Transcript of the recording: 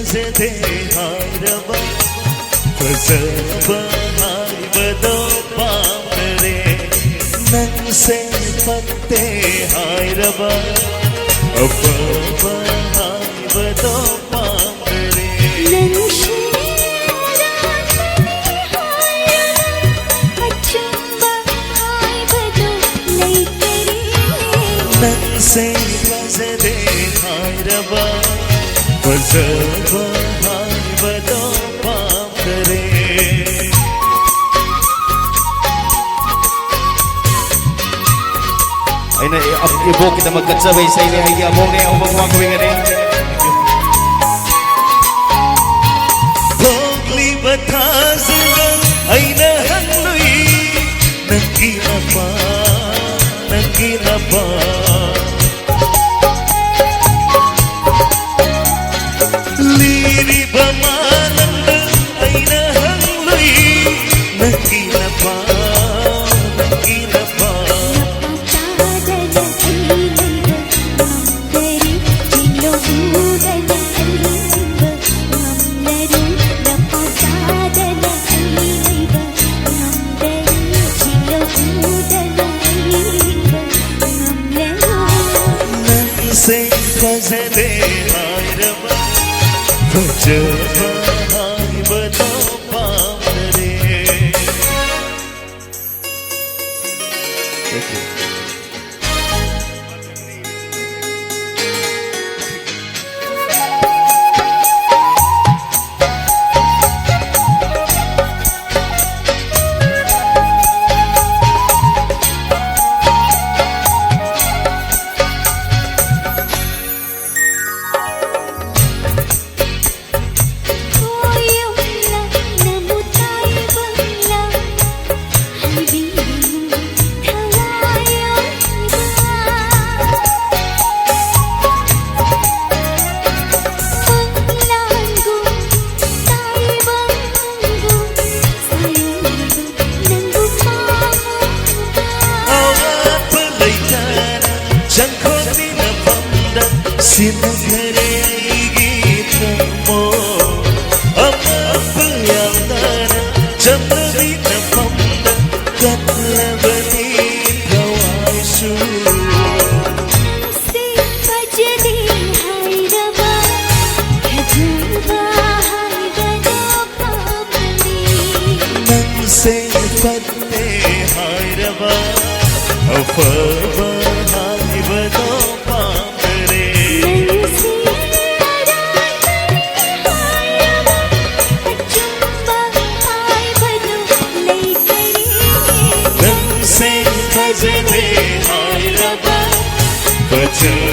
फजदे हायरबा फजबा हायबदो पामरे नंग से पत्ते हायरबा अब्बा हायबदो पामरे नंग से फजदे हायरबा फजबा हायबदो पामरे ay na ibo kita magkatsabay sa ili ay among na ang magwagawin nga rin Pogli batazga ay nahanloy nagkinapa Liri bamananda ay nahanloy nagkinapa फजदे हायरबा फजबा हायबदो पामरे Sinagare gita mo apapayaldara Jandavi na pamda katlabani kawaisu Se fajde hayraba kajba hayraba pamani Nang se fajde hayraba apapa haybado फजदे हायरबा फजबा